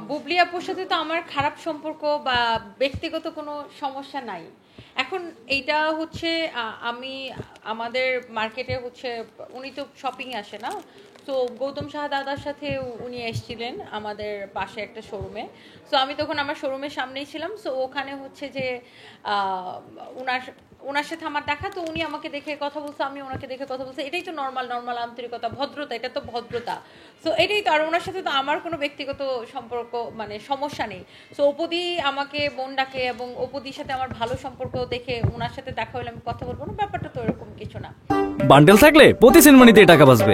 বুবলি আপুর সাথে তো আমার খারাপ সম্পর্ক বা ব্যক্তিগত কোনো সমস্যা নাই। এখন এইটা হচ্ছে আমি আমাদের মার্কেটে হচ্ছে উনি তো শপিং আসে না, তো গৌতম সাহা দাদার সাথে উনি এসেছিলেন আমাদের পাশে একটা শোরুমে। সো আমি তখন আমার শোরুমের সামনেই ছিলাম। সো ওখানে হচ্ছে যে ওনার ওনার সাথে আমার দেখা, তো উনি আমাকে দেখে কথা বলছে, আমি ওনাকে দেখে কথা বলছি। এটাই তো নর্মাল নর্মাল আন্তরিকতা, ভদ্রতা, এটা তো ভদ্রতা। সো এটাই তো। আর ওনার সাথে তো আমার কোনো ব্যক্তিগত সম্পর্ক মানে সমস্যা নেই। সো অপুদি আমাকে বোন ডাকে এবং অপুদির সাথে আমার ভালো সম্পর্ক দেখে ওনার সাথে দেখা হলে আমি কথা বলবো না, ব্যাপারটা তো এরকম কিছু না। বান্ডেল থাকলে প্রতি সেনমানিতে টাকা বাঁচবে।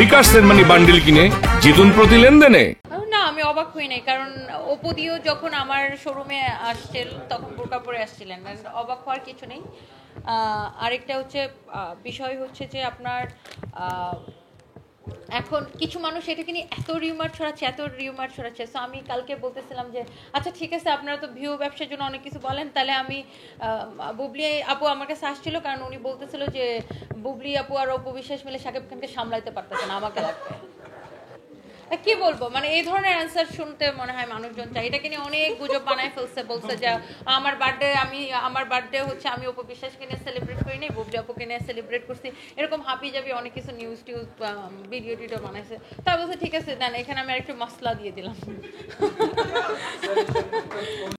বিকাশ সেনমানি বান্ডেল কিনে জিতুন প্রতি লেনদেনে। না, আমি অবাক হই নাই, কারণ অপুদিও যখন আমার শোরুমে আসছিল তখন বোরকা পরে আসছিলেন, অবাক হওয়ার কিছু নেই। আরেকটা হচ্ছে বিষয় হচ্ছে যে আপনার এখন কিছু মানুষ এটাকে নিয়ে এত রিউমার ছড়াচ্ছে। সো আমি কালকে বলতেছিলাম যে আচ্ছা ঠিক আছে, আপনারা তো ভিউ ব্যবসার জন্য অনেক কিছু বলেন, তাহলে আমি বুবলি আপু আমার কাছে আসছিল, কারণ উনি বলতেছিল যে বুবলি আপু আর অপু বিশ্বাস মিলে শাকিব খানকে সামলাইতে পারতেছে না, আমাকে লাগবে। কি বলবো, মানে এই ধরনের অ্যান্সার শুনতে মনে হয় মানুষজন চাই। এটাকে নিয়ে অনেক গুজব বানায় ফেলছে, বলছে যে আমার বার্থডে হচ্ছে আমি অপু বিশ্বাসকে নিয়ে সেলিব্রেট করি নি, বুবলি আপুকে নিয়ে সেলিব্রেট করছি, এরকম হাবি জাবি অনেক কিছু নিউজ টিউজ ভিডিও টিডিও বানাইছে। তা বলছে ঠিক আছে দেন, এখানে আমি আরেকটু মশলা দিয়ে দিলাম।